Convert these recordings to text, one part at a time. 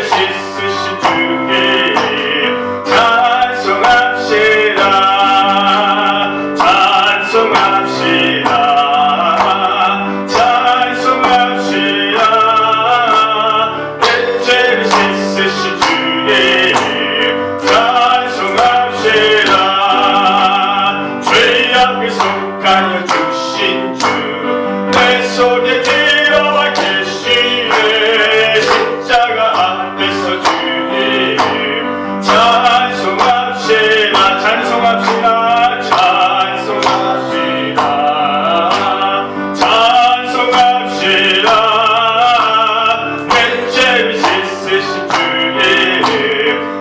씻으신 주님 찬송합시다. 찬송합시다. 찬송합시다. 내 죄를 씻으신 주님 찬송합시다. 죄악을 속하여 주신 주 내 속에 들어와 계시네. 십자가 앞에서 주님 찬송합시다. 찬송합시다. 찬송합시다. 찬송합시다. 내 죄를 씻으신 주님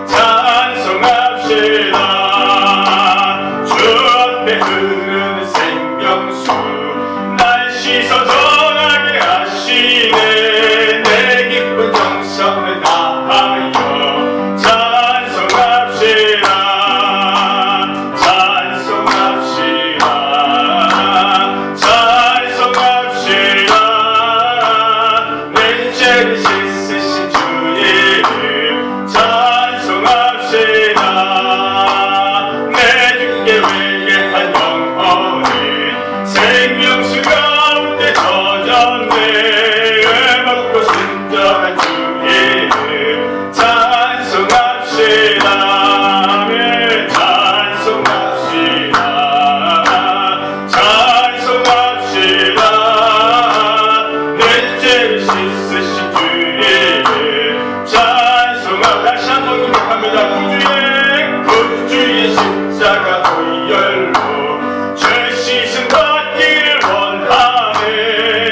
찬송합시다. 주 앞에 흐르는 생명수 날 씻어 전하게 하시네. 내 기쁜 정성을 다하여 찬송합시다. 찬송합시다. 찬송합시다. 내 죄를 씻으신 주님 찬송합시다. 내 주께 회개한 영혼이 생명수 가운데 젖었네. 먹고 순전한 주님 찬송합시다. 아멘. 찬송합시다. 찬송합시다. 내 죄를 씻으신 주님 찬송합시다. 다시 한번 고백합니다. 구주의 십자가 보혈로 죄 씻음 받기를 원하네.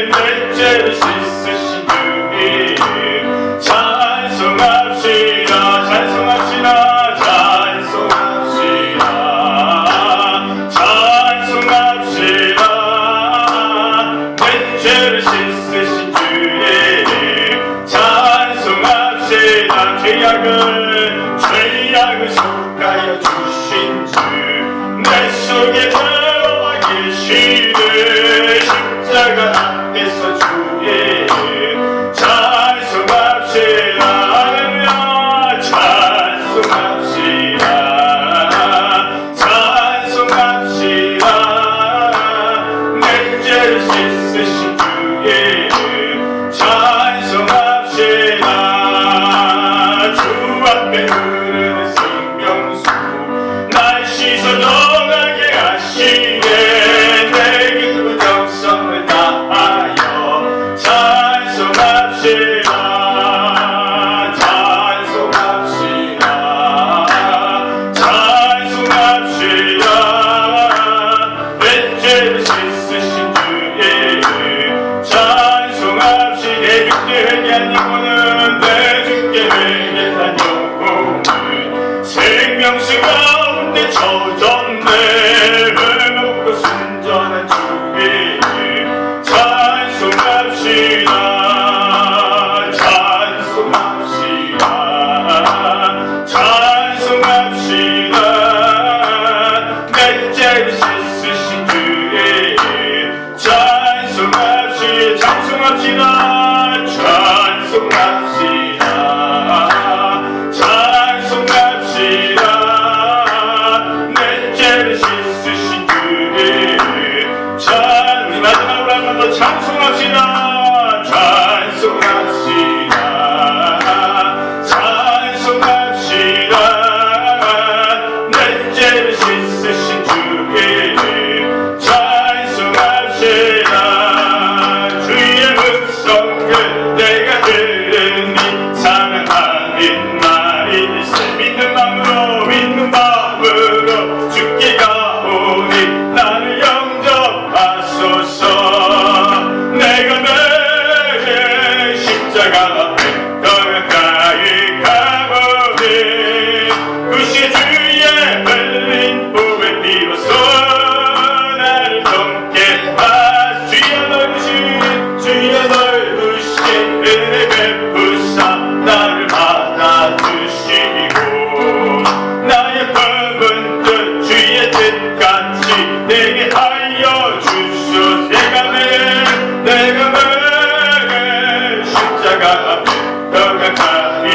내 죄를 씻으신 주님 찬송합시다. 찬송합시다. 찬송합시다. 찬송합시다. 내 죄를 씻으신 주님 찬송합시다. 죄악을 속하여 주신 주 내 속에 들어와 계시네. 십자가 앞에서 주님 찬송합시다. 할렐루야. 찬송합시다. 찬송합시다. 내 죄를 씻으신 주님 찬송합시다. 주 앞에 흐르는 생명수 날 씻어 전하게 하시네. 내 기쁜 정성을 다하여 찬송합시다. 찬송합시다. 찬송합시다. 내 죄를 씻으신 주님 찬송합시다. 내 주께 회개한 영혼은 내 주께 회개한 영혼은 생명수 가운데 젖었네. 먹고 순전한 주님 찬송합시다. 찬송합시다. 찬송합시다. 내 죄를 씻으신 주님 찬송합시다. 찬송합시다. 찬송합시다. 찬송합시다. 내 죄를 씻으신 주님 우리 마지막으로 한 번 더 찬송합시다. 찬송합시다. 찬송합시다. 내 죄를 씻으신 주님 찬송합시다. 주의 음성을 내가 들으니 사랑하는 말일세. 믿는 마음으로 주께 가오니 나를 영접하소서. 내가 내 십자가 앞에 더 가까이 가보니 그 시에 주의 흘린 보배 비로소 나를 돕게 주의 넓으신 은혜 베푸사 나를 받아주시고 나의 품은 뜻 주의 뜻같이 내게 하여 주소서. 내가 매 십자가 앞에 더 가까이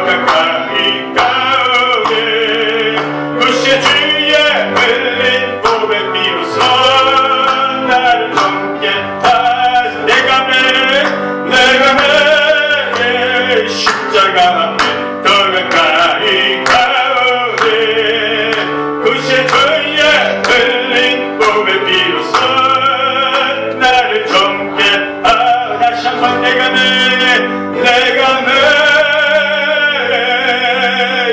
가까이 가오네 구세 주의 흘린 보배 비로소 나를 넘게 하소서 내가 매 십자가 앞에 더 가까이 가오네 구세 주의 흘린 보배 비로소 나를 넘게 하소서 다시 한번 내가 매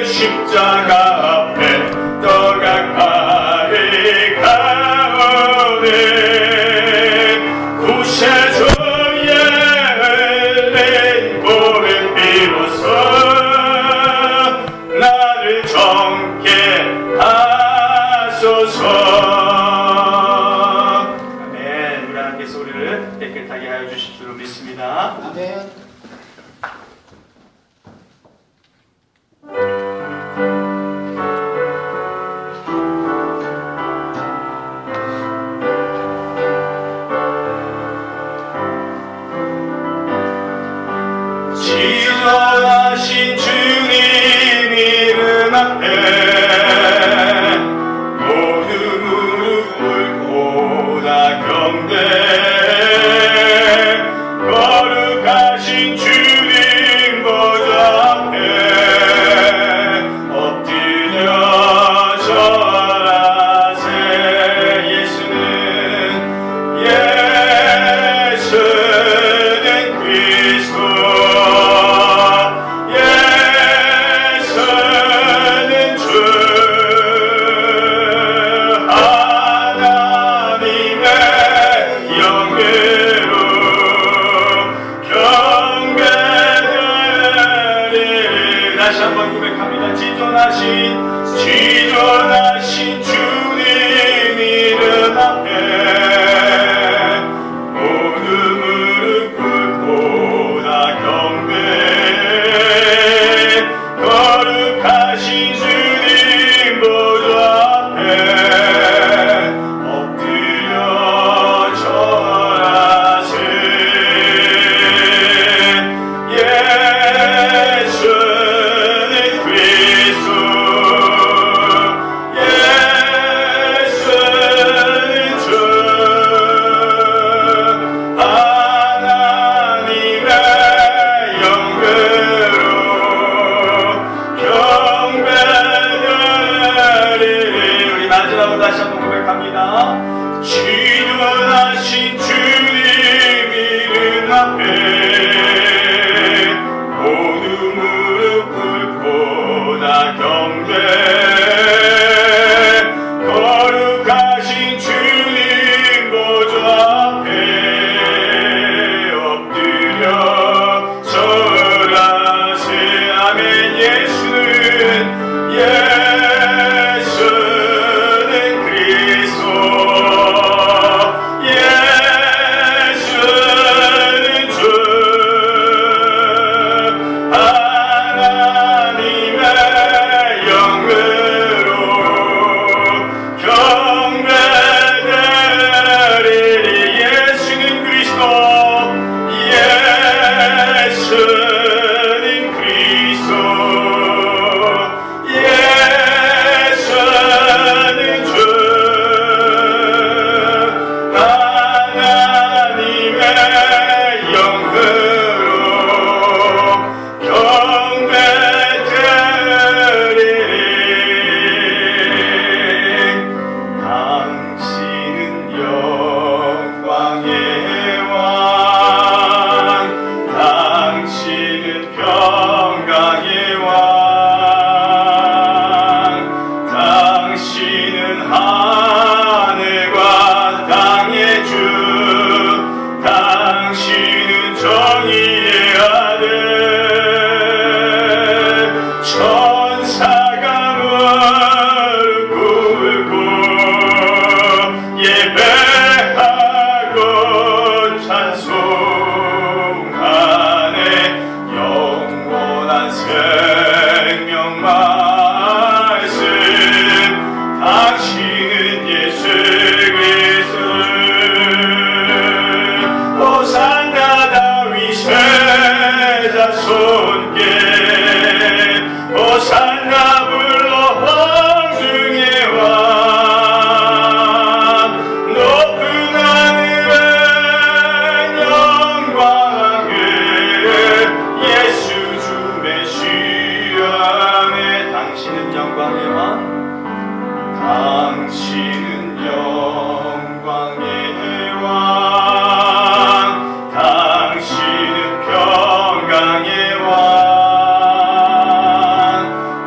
십자가 앞에 더 가까이 가오네 구세주의 흘린 보배 비로소 나를 정케 하소서. 아멘. 우리 하나님께서 우리를 깨끗하게 하여 주실 줄로 믿습니다. 아멘. 지존하신 주님 이름 앞에 모두 무릎 꿇고 다 경배 거룩하신 주님 보좌 앞에 엎드려 절하세 예수는 그리스도 다시 한번 고백합니다. 지존하신 주님 이름 앞에 모두 무릎 꿇고 다 경배 거룩하신 주님 보좌 앞에 엎드려 절하세 다시 한번 고백합니다. 지존하신 주님 이름 앞에 모두 무릎 꿇고 다 경배 거룩하신 주님 보좌 앞에 엎드려 절하세 아멘. 예수는 손께 당신은 영광의 왕, 당신은 영광의 왕, 당신은 평강의 왕,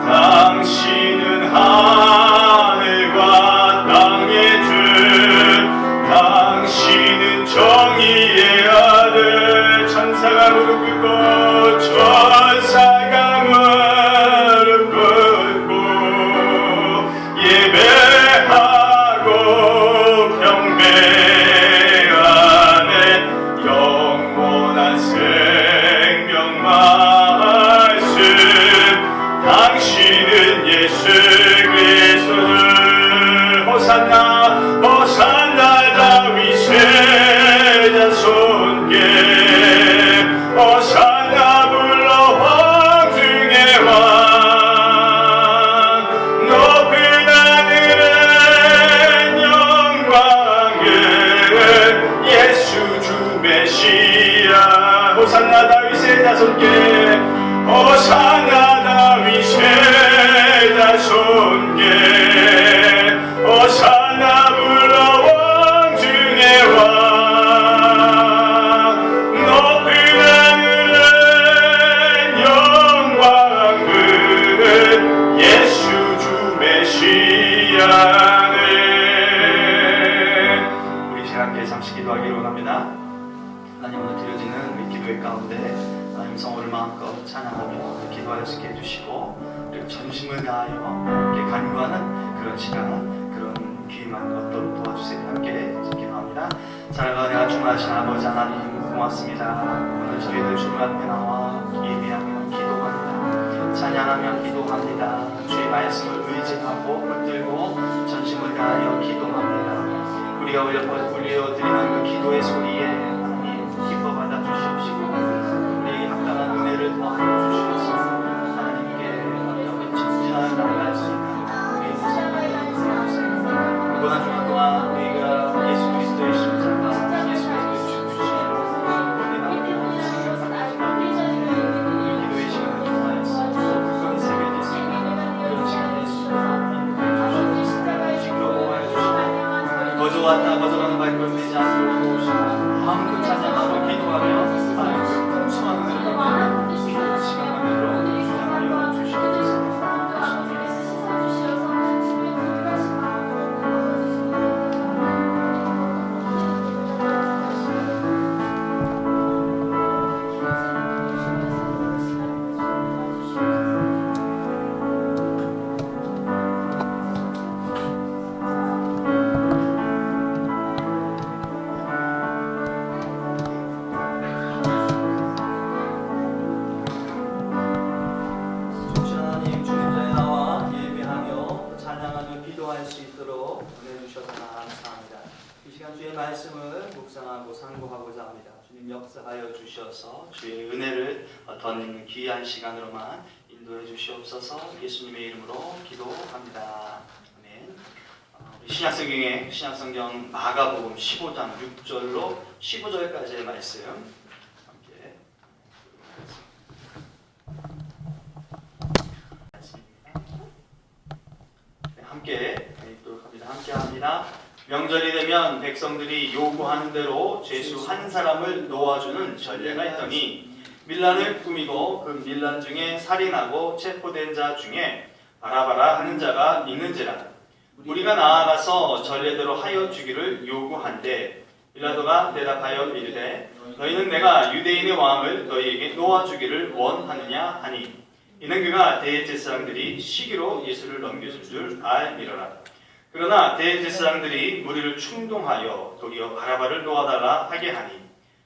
당신은 하늘과 땅의 주, 당신은 정의의 아들. 천사가 무릎 꿇고 천사가 무릎 꿇고 예배하고 경배하네. 영원한 생명 말씀, 당신은 예수 그리스도. 호산나 호산나 다윗의 자손께, 호산나 불러 왕 중의 왕. 높은 하늘은 영광을 예수 주 메시아. 호산나 다윗의 자손께, 호산나 다윗의 자손께, 호산나 불러 왕 중의 왕. 높은 하늘은 영광을 예수 주 메시아네. 우리 시간께 잠시 기도하기를 원합니다. 하나님, 오늘 드려지는 우리 기도의 가운데 하나님 성호를 마음껏 찬양하며 기도할 수 있게 해주시고, 그리고 전심을 다하여 함께 간구하는 그런 시간, 그런 귀한 것도 도와주세요. 함께 기도합니다. 사랑하는 중하신 아버지 하나님, 고맙습니다. 오늘 저희들 주님 앞에 나와 예배하며 기도합니다. 찬양하며 기도합니다. 주의 말씀을 의지하고 붙들고 전심을 다하여 기도합니다. 우리가 올려드리는 그 기도의 소리에 하나님 기뻐 받아 주시옵시고, 우리에게 합당한 은혜를 더하여 주시옵소서. 하나님께 전진하여 나아갈 수 있는 우리의 모습을 보여주세요. 이번 한 주간 동안 우리가 예수 그리스도의 십자가, 예수 그리스도의 죽으심, 우리 나라의 생명을 우리 기도의 시간을 통하여서 불건이 새겨질 수 있는 그런 시간이 될 수 있도록 지켜보아여 주시고, 거저왔다 거저가는 발걸음 되지 않도록 도우시고, 마음껏 찬양하고 기도하며 하나님 그 풍성한 은혜를 받는 귀한 시간만으로 주장하여 주시옵소서. 주의 말씀을 묵상하고 상고하고자 합니다. 주님 역사하여 주셔서 주의 은혜를 덧입는 귀한 시간으로만 인도해 주시옵소서. 예수님의 이름으로 기도합니다. 아멘. 우리 신약성경 마가복음 15장 6절로 15절까지의 말씀 함께 읽도록 합니다. 함께 합니다. 명절이 되면 백성들이 요구하는 대로 죄수 한 사람을 놓아주는 전례가 있더니, 밀란을 꾸미고 그 밀란 중에 살인하고 체포된 자 중에 바라바라 하는 자가 있는지라. 우리가 나아가서 전례대로 하여 주기를 요구한데, 빌라도가 대답하여 이르되 너희는 내가 유대인의 왕을 너희에게 놓아주기를 원하느냐 하니, 이는 그가 대제사장들이 시기로 예수를 넘겨줄 줄 알미러라. 그러나 대제사장들이 무리를 충동하여 도리어 바라바를 놓아달라 하게 하니,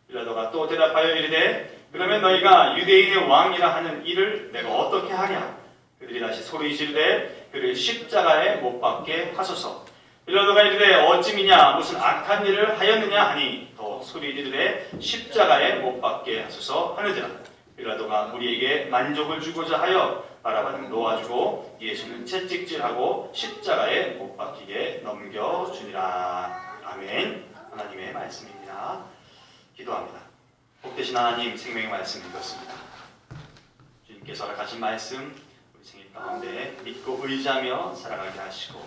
빌라도가 또 대답하여 이르되 그러면 너희가 유대인의 왕이라 하는 이를 내가 어떻게 하냐. 그들이 다시 소리 지르되 그를 십자가에 못 박게 하소서. 빌라도가 이르되 어찌미냐, 무슨 악한 일을 하였느냐 하니, 또 소리 지르되 십자가에 못 박게 하소서 하느니라. 빌라도가 무리에게 만족을 주고자 하여 바라바는 놓아주고 예수는 채찍질하고 십자가에 못 박히게 넘겨주니라. 아멘. 하나님의 말씀입니다. 기도합니다. 복되신 하나님, 생명의 말씀 읽었습니다. 주님께서 허락하신 말씀 우리 생일 가운데 믿고 의지하며 살아가게 하시고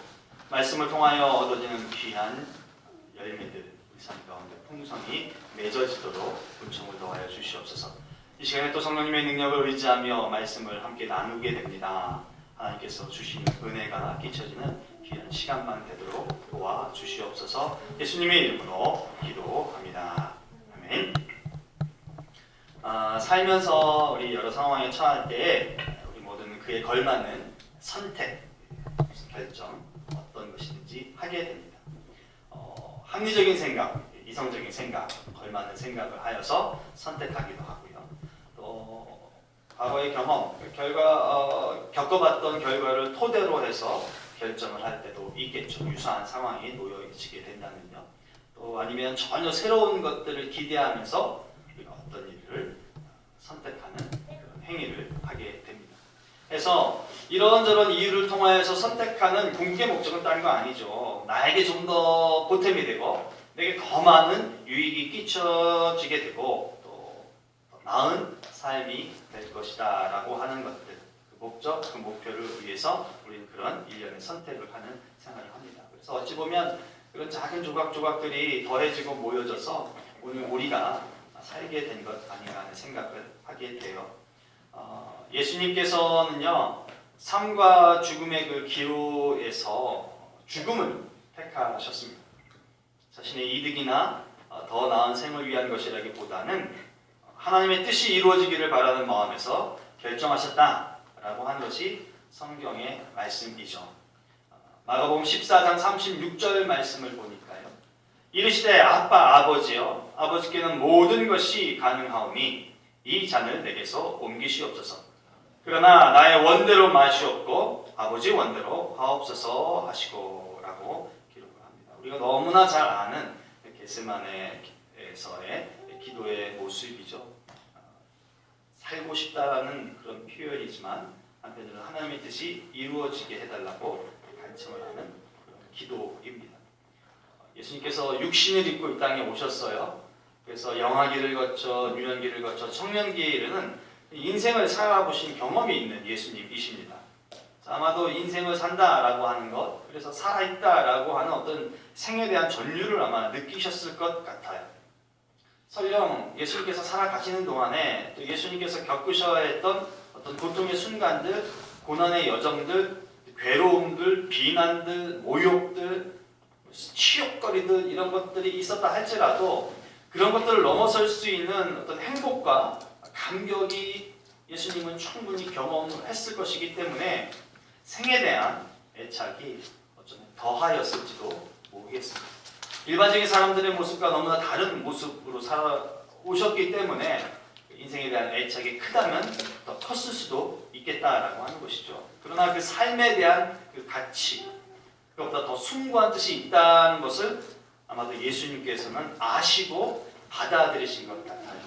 말씀을 통하여 얻어지는 귀한 열매들 우리 삶 가운데 풍성히 맺어지도록 은총을 더하여 주시옵소서. 이 시간에 또 성령님의 능력을 의지하며 말씀을 함께 나누게 됩니다. 하나님께서 주시는 은혜가 끼쳐지는 귀한 시간만 되도록 도와주시옵소서. 예수님의 이름으로 기도합니다. 아멘. 살면서 우리 여러 상황에 처할 때에 우리 모두는 그에 걸맞는 선택, 결정, 어떤 것이든지 하게 됩니다. 합리적인 생각, 이성적인 생각, 걸맞는 생각을 하여서 선택하기도 하고요. 또 과거의 경험, 겪어봤던 결과를 토대로 해서 결정을 할 때도 있겠죠. 유사한 상황이 놓여지게 된다면요. 또 아니면 전혀 새로운 것들을 기대하면서 우리가 어떤 일을 선택하는 그런 행위를 하게 됩니다. 그래서 이런저런 이유를 통하여서 선택하는 궁극의 목적은 다른 거 아니죠. 나에게 좀 더 보탬이 되고 내게 더 많은 유익이 끼쳐지게 되고 또 나은 삶이 될 것이다 라고 하는 것들, 그 목적, 그 목표를 위해서 우리는 그런 일련의 선택을 하는 생활을 합니다. 그래서 어찌 보면 그런 작은 조각조각들이 더해지고 모여져서 오늘 우리가 살게 된 것 아닌가 하는 생각을 하게 돼요. 예수님께서는요, 삶과 죽음의 그 기로에서 죽음을 택하셨습니다. 자신의 이득이나 더 나은 생을 위한 것이라기보다는 하나님의 뜻이 이루어지기를 바라는 마음에서 결정하셨다라고 하는 것이 성경의 말씀이죠. 마가복음 14장 36절 말씀을 보니까요. 이르시되 아빠 아버지여 아버지께는 모든 것이 가능하오니 이 잔을 내게서 옮기시옵소서. 그러나 나의 원대로 마시옵고 아버지 원대로 하옵소서 하시고 라고 기록을 합니다. 우리가 너무나 잘 아는 겟세마네에서의 기도의 모습이죠. 살고 싶다라는 그런 표현이지만 한편으로는 하나님의 뜻이 이루어지게 해달라고 간청을 하는 그런 기도입니다. 예수님께서 육신을 입고 이 땅에 오셨어요. 그래서 영아기를 거쳐 유년기를 거쳐 청년기에 이르는 인생을 살아보신 경험이 있는 예수님이십니다. 아마도 인생을 산다라고 하는 것, 그래서 살아있다라고 하는 어떤 생에 대한 전율을 아마 느끼셨을 것 같아요. 설령 예수님께서 살아가시는 동안에 또 예수님께서 겪으셔야 했던 어떤 고통의 순간들, 고난의 여정들, 괴로움들, 비난들, 모욕들, 치욕거리들 이런 것들이 있었다 할지라도 그런 것들을 넘어설 수 있는 어떤 행복과 감격이 예수님은 충분히 경험했을 것이기 때문에 생에 대한 애착이 어쩌면 더하였을지도 모르겠습니다. 일반적인 사람들의 모습과 너무나 다른 모습으로 살아오셨기 때문에 인생에 대한 애착이 크다면 더 컸을 수도 있겠다라고 하는 것이죠. 그러나 그 삶에 대한 그 가치, 그것보다 더 숭고한 뜻이 있다는 것을 아마도 예수님께서는 아시고 받아들이신 것 같아요.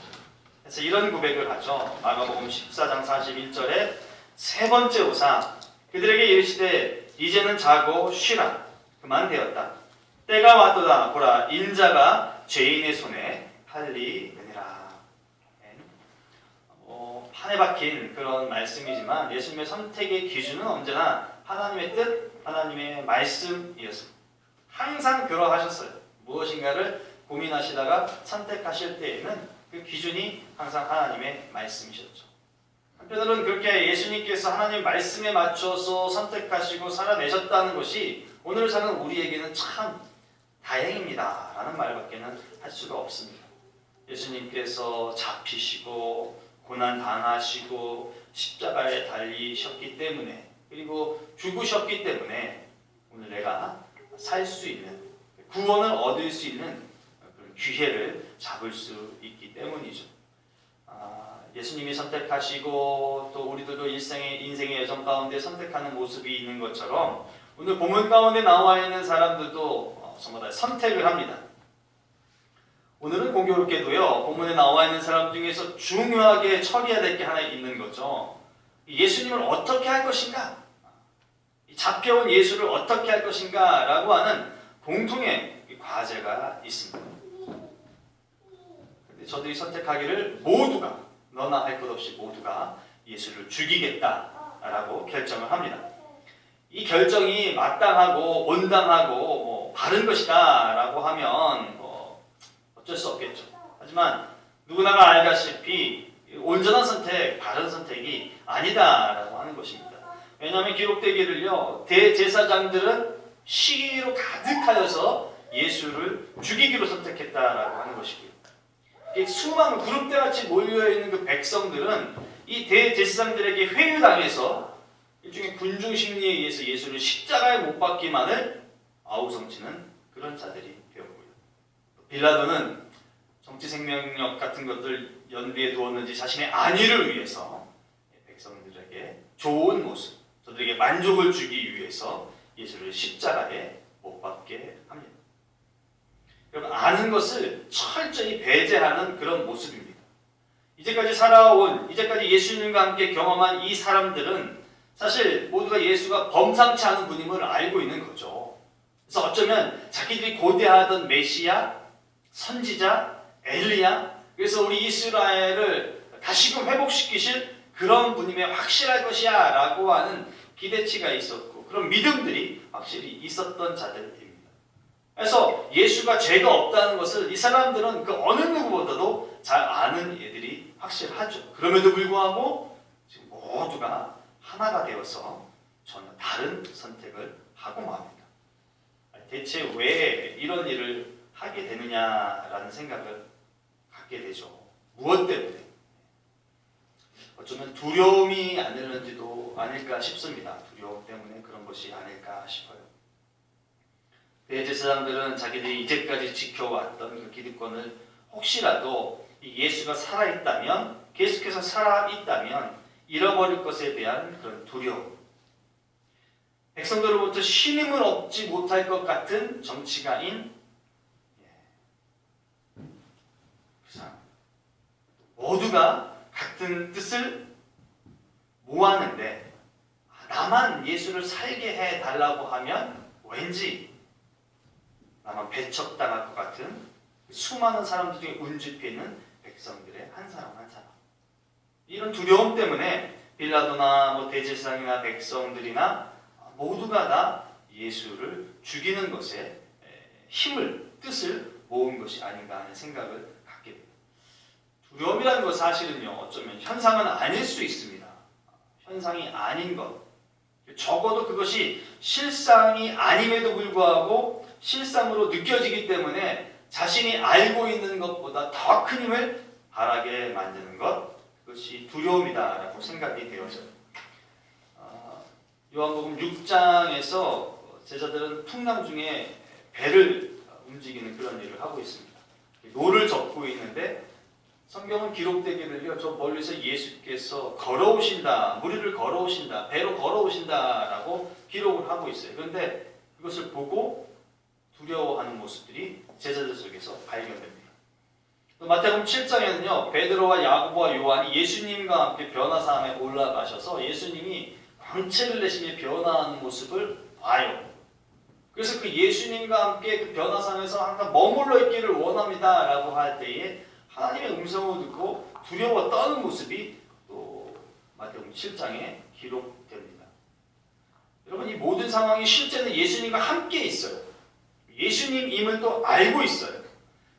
그래서 이런 고백을 하죠. 마가복음 14장 41절에 세 번째 오사 그들에게 이르시되 이제는 자고 쉬라. 그만 되었다. 때가 왔도다. 보라 인자가 죄인의 손에 팔리느니라. 판에 박힌 그런 말씀이지만 예수님의 선택의 기준은 언제나 하나님의 뜻, 하나님의 말씀이었습니다. 항상 그러하셨어요. 무엇인가를 고민하시다가 선택하실 때에는 그 기준이 항상 하나님의 말씀이셨죠. 한편으로는 그렇게 예수님께서 하나님의 말씀에 맞춰서 선택하시고 살아내셨다는 것이 오늘 사는 우리에게는 참 다행입니다 라는 말밖에는 할 수가 없습니다. 예수님께서 잡히시고 고난 당하시고 십자가에 달리셨기 때문에 그리고 죽으셨기 때문에 오늘 내가 살 수 있는 구원을 얻을 수 있는 그런 기회를 잡을 수 있기 때문이죠. 예수님이 선택하시고 또 우리들도 인생의 여정 가운데 선택하는 모습이 있는 것처럼 오늘 본문 가운데 나와 있는 사람들도 전부 다 선택을 합니다. 오늘은 공교롭게도요, 본문에 나와 있는 사람 중에서 중요하게 처리해야 될 게 하나 있는 거죠. 예수님을 어떻게 할 것인가? 잡혀온 예수를 어떻게 할 것인가? 라고 하는 공통의 과제가 있습니다. 근데 저들이 선택하기를 모두가, 너나 할 것 없이 모두가 예수를 죽이겠다 주겠다라고 결정을 합니다. 이 결정이 마땅하고 온당하고 바른 것이다라고 하면 어쩔 수 없겠죠. 하지만 누구나가 알다시피 온전한 선택, 바른 선택이 아니다라고 하는 것입니다. 왜냐하면 기록되기를요, 대제사장들은 시기로 가득하여서 예수를 죽이기로 선택했다라고 하는 것이고요. 수많은 그룹대같이 몰려있는 그 백성들은 이 대제사장들에게 회유당해서 일종의 군중심리에 의해서 예수를 십자가에 못 박기만을 아우성치는 그런 자들이 되었고요. 빌라도는 정치 생명력 같은 것들 연비에 두었는지 자신의 안위를 위해서 백성들에게 좋은 모습, 저들에게 만족을 주기 위해서 예수를 십자가에 못 박게 합니다. 여러분, 아는 것을 철저히 배제하는 그런 모습입니다. 이제까지 예수님과 함께 경험한 이 사람들은 사실 모두가 예수가 범상치 않은 분임을 알고 있는 거죠. 그래서 어쩌면 자기들이 고대하던 메시아, 선지자, 엘리야, 그래서 우리 이스라엘을 다시금 회복시키실 그런 분임에 확실할 것이야 라고 하는 기대치가 있었고 그런 믿음들이 확실히 있었던 자들입니다. 그래서 예수가 죄가 없다는 것을 이 사람들은 그 어느 누구보다도 잘 아는 애들이 확실하죠. 그럼에도 불구하고 지금 모두가 하나가 되어서 전혀 다른 선택을 하고 맙니다. 대체 왜 이런 일을 하게 되느냐라는 생각을 갖게 되죠. 무엇 때문에? 어쩌면 두려움이 아닐까 싶습니다. 두려움 때문에 그런 것이 아닐까 싶어요. 대제사장들은 자기들이 이제까지 지켜왔던 그 기득권을 혹시라도 예수가 살아있다면, 계속해서 살아있다면 잃어버릴 것에 대한 그런 두려움, 백성들로부터 신임을 얻지 못할 것 같은 정치가인 부상, 모두가 같은 뜻을 모았는데 나만 예수를 살게 해달라고 하면 왠지 나만 배척당할 것 같은 수많은 사람들 중에 운집해 있는 백성들의 한 사람 한 사람, 이런 두려움 때문에 빌라도나 대제사장이나 백성들이나 모두가 다 예수를 죽이는 것에 뜻을 모은 것이 아닌가 하는 생각을 갖게 됩니다. 두려움이라는 것 사실은요, 어쩌면 현상은 아닐 수 있습니다. 현상이 아닌 것, 적어도 그것이 실상이 아님에도 불구하고 실상으로 느껴지기 때문에 자신이 알고 있는 것보다 더 큰 힘을 바라게 만드는 것, 그것이 두려움이다라고 생각이 되어져요. 요한복음 6장에서 제자들은 풍랑 중에 배를 움직이는 그런 일을 하고 있습니다. 노를 젓고 있는데 성경은 기록되기를요, 저 멀리서 예수께서 걸어오신다, 무리를 걸어오신다, 배로 걸어오신다라고 기록을 하고 있어요. 그런데 그것을 보고 두려워하는 모습들이 제자들 속에서 발견됩니다. 또 마태복음 7장에는요, 베드로와 야고보와 요한이 예수님과 함께 변화산에 올라가셔서 예수님이 광채를 내시며 변화하는 모습을 봐요. 그래서 그 예수님과 함께 그 변화산에서 항상 머물러 있기를 원합니다라고 할 때에 하나님의 음성을 듣고 두려워 떠는 모습이 또 마태복음 7장에 기록됩니다. 여러분, 이 모든 상황이 실제는 예수님과 함께 있어요. 예수님임을 또 알고 있어요.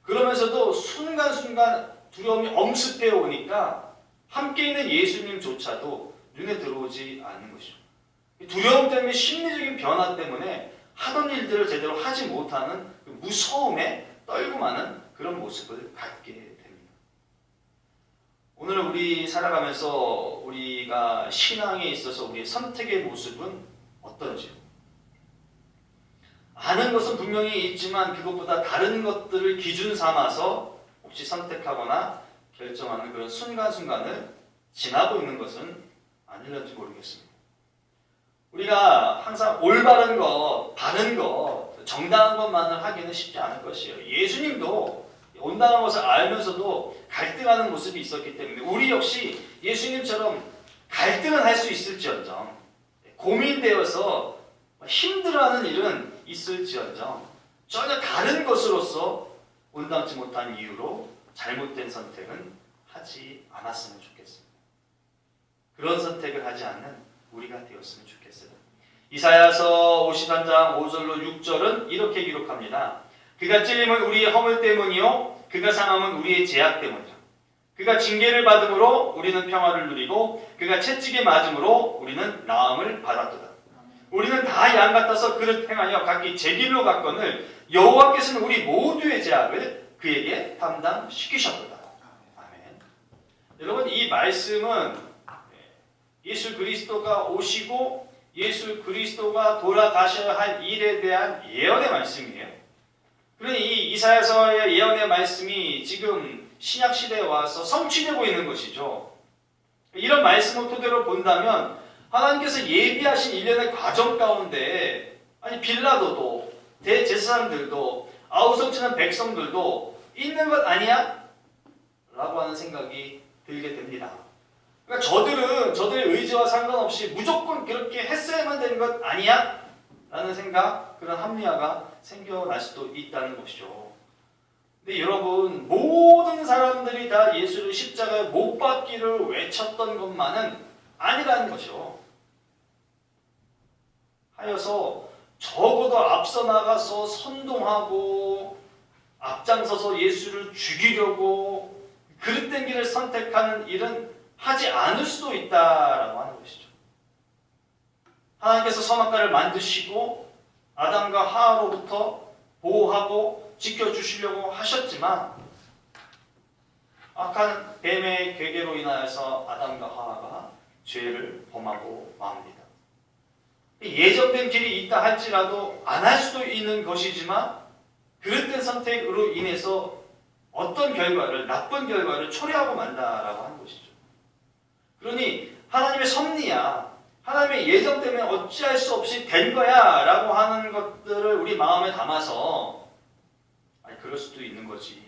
그러면서도 순간순간 두려움이 엄습해 오니까 함께 있는 예수님조차도 눈에 들어오지 않는 것이죠. 두려움 때문에, 심리적인 변화 때문에 하던 일들을 제대로 하지 못하는 그 무서움에 떨고 마는 그런 모습을 갖게 됩니다. 오늘 우리 살아가면서 우리가 신앙에 있어서 우리의 선택의 모습은 어떤지요? 아는 것은 분명히 있지만 그것보다 다른 것들을 기준 삼아서 혹시 선택하거나 결정하는 그런 순간순간을 지나고 있는 것은 아닐런지 모르겠습니다. 우리가 항상 올바른 것, 바른 것, 정당한 것만을 하기는 쉽지 않을 것이에요. 예수님도 온당한 것을 알면서도 갈등하는 모습이 있었기 때문에 우리 역시 예수님처럼 갈등은 할 수 있을지언정, 고민되어서 힘들어하는 일은 있을지언정 전혀 다른 것으로서 온당치 못한 이유로 잘못된 선택은 하지 않았으면 좋겠습니다. 그런 선택을 하지 않는 우리가 되었으면 좋겠어요. 이사야서 53장 5절로 6절은 이렇게 기록합니다. 그가 찔림은 우리의 허물 때문이요 그가 상함은 우리의 죄악 때문이라. 그가 징계를 받음으로 우리는 평화를 누리고 그가 채찍에 맞음으로 우리는 나음을 받았도다. 우리는 다 양 같아서 그릇 행하여 각기 제 길로 갔거늘 여호와께서는 우리 모두의 죄악을 그에게 담당시키셨도다. 아멘. 여러분, 이 말씀은 예수 그리스도가 오시고 예수 그리스도가 돌아가셔야 할 일에 대한 예언의 말씀이에요. 그러니 이 이사야서의 예언의 말씀이 지금 신약 시대에 와서 성취되고 있는 것이죠. 이런 말씀을 토대로 본다면 하나님께서 예비하신 일련의 과정 가운데 빌라도도 대제사장들도 아우성치는 백성들도 있는 것 아니야? 라고 하는 생각이 들게 됩니다. 그러니까 저들의 의지와 상관없이 무조건 그렇게 했어야만 되는 것 아니야? 라는 생각, 그런 합리화가 생겨날 수도 있다는 것이죠. 근데 여러분, 모든 사람들이 다 예수를 십자가에 못 박기를 외쳤던 것만은 아니라는 것이죠. 하여서 적어도 앞서 나가서 선동하고 앞장서서 예수를 죽이려고 그릇된 길을 선택하는 일은 하지 않을 수도 있다라고 하는 것이죠. 하나님께서 선악과를 만드시고 아담과 하와로부터 보호하고 지켜주시려고 하셨지만 악한 뱀의 괴계로 인하여서 아담과 하와가 죄를 범하고 맙니다. 예정된 길이 있다 할지라도 안 할 수도 있는 것이지만 그릇된 선택으로 인해서 어떤 결과를, 나쁜 결과를 초래하고 만다라고 하는 것이죠. 그러니 하나님의 섭리야, 하나님의 예정 때문에 어찌할 수 없이 된 거야 라고 하는 것들을 우리 마음에 담아서 그럴 수도 있는 거지.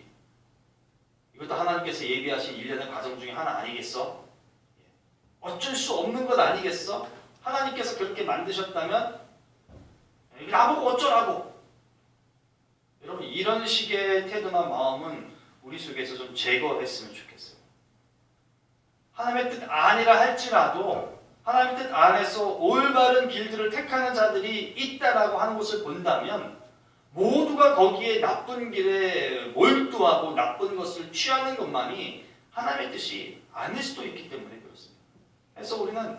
이것도 하나님께서 예비하신 일련의 과정 중에 하나 아니겠어? 어쩔 수 없는 것 아니겠어? 하나님께서 그렇게 만드셨다면 나보고 어쩌라고? 여러분, 이런 식의 태도나 마음은 우리 속에서 좀 제거했으면 좋겠어요. 하나님의 뜻 아니라 할지라도 하나님의 뜻 안에서 올바른 길들을 택하는 자들이 있다라고 하는 것을 본다면 모두가 거기에 나쁜 길에 몰두하고 나쁜 것을 취하는 것만이 하나님의 뜻이 아닐 수도 있기 때문에 그렇습니다. 그래서 우리는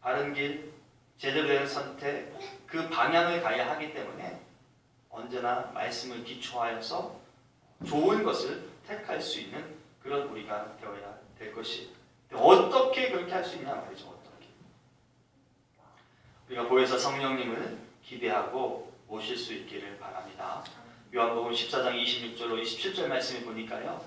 바른 길, 제대로 된 선택, 그 방향을 가야 하기 때문에 언제나 말씀을 기초하여서 좋은 것을 택할 수 있는 그런 우리가 되어야 될 것이. 어떻게 그렇게 할 수 있냐 말이죠. 어떻게. 우리가 보혜사 성령님을 기대하고 모실 수 있기를 바랍니다. 요한복음 14장 26절로 27절 말씀을 보니까요.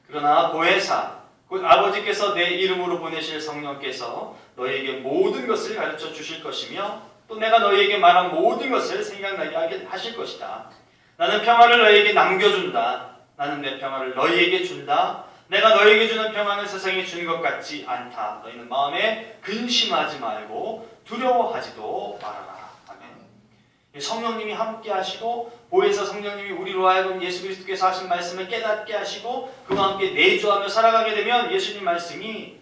그러나 보혜사, 곧 아버지께서 내 이름으로 보내실 성령께서 너희에게 모든 것을 가르쳐 주실 것이며 또 내가 너희에게 말한 모든 것을 생각나게 하실 것이다. 나는 평화를 너희에게 남겨준다. 나는 내 평화를 너희에게 준다. 내가 너희에게 주는 평화는 세상에 주는 것 같지 않다. 너희는 마음에 근심하지 말고 두려워하지도 말아라. 아멘. 성령님이 함께 하시고 보혜사 성령님이 우리로 하여금 예수 그리스도께서 하신 말씀을 깨닫게 하시고 그와 함께 내주하며 살아가게 되면 예수님 말씀이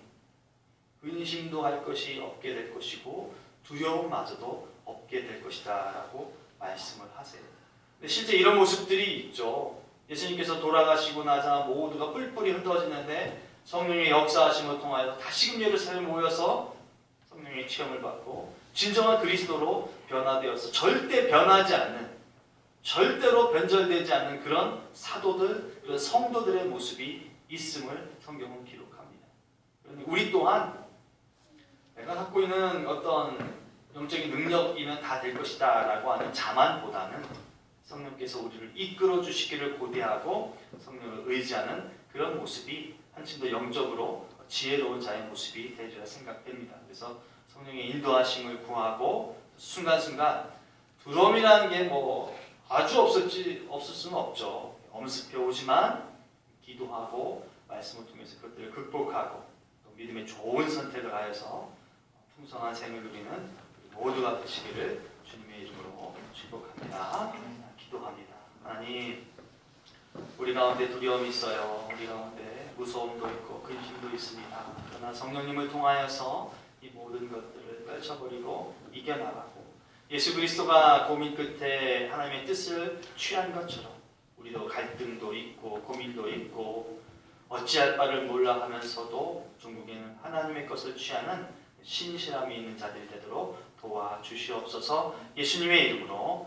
근심도 할 것이 없게 될 것이고 두려움마저도 없게 될 것이다 라고 말씀을 하세요. 근데 실제 이런 모습들이 있죠. 예수님께서 돌아가시고 나자 모두가 뿔뿔이 흩어지는데 성령의 역사하심을 통하여 다시금 예루살렘에 모여서 성령의 체험을 받고 진정한 그리스도로 변화되어서 절대 변하지 않는, 절대로 변절되지 않는 그런 사도들, 그런 성도들의 모습이 있음을 성경은 기록합니다. 그러니 우리 또한 내가 갖고 있는 어떤 영적인 능력이면 다 될 것이다 라고 하는 자만보다는 성령께서 우리를 이끌어 주시기를 고대하고 성령을 의지하는 그런 모습이 한층 더 영적으로 지혜로운 자의 모습이 되리라 생각됩니다. 그래서 성령의 인도하심을 구하고 순간순간 두려움이라는 게 아주 없을 수는 없죠. 엄습해 오지만 기도하고 말씀을 통해서 그것들을 극복하고 또 믿음의 좋은 선택을 하여서 풍성한 생을 누리는 모두가 되시기를 주님의 이름으로 축복합니다. 기도합니다. 하나님, 우리 가운데 두려움이 있어요. 우리 가운데 무서움도 있고 근심도 있습니다. 그러나 성령님을 통하여서 이 모든 것들을 떨쳐버리고 이겨나가고 예수 그리스도가 고민 끝에 하나님의 뜻을 취한 것처럼 우리도 갈등도 있고 고민도 있고 어찌할 바를 몰라 하면서도 중국에는 하나님의 것을 취하는 신실함이 있는 자들이 되도록 도와주시옵소서. 예수님의 이름으로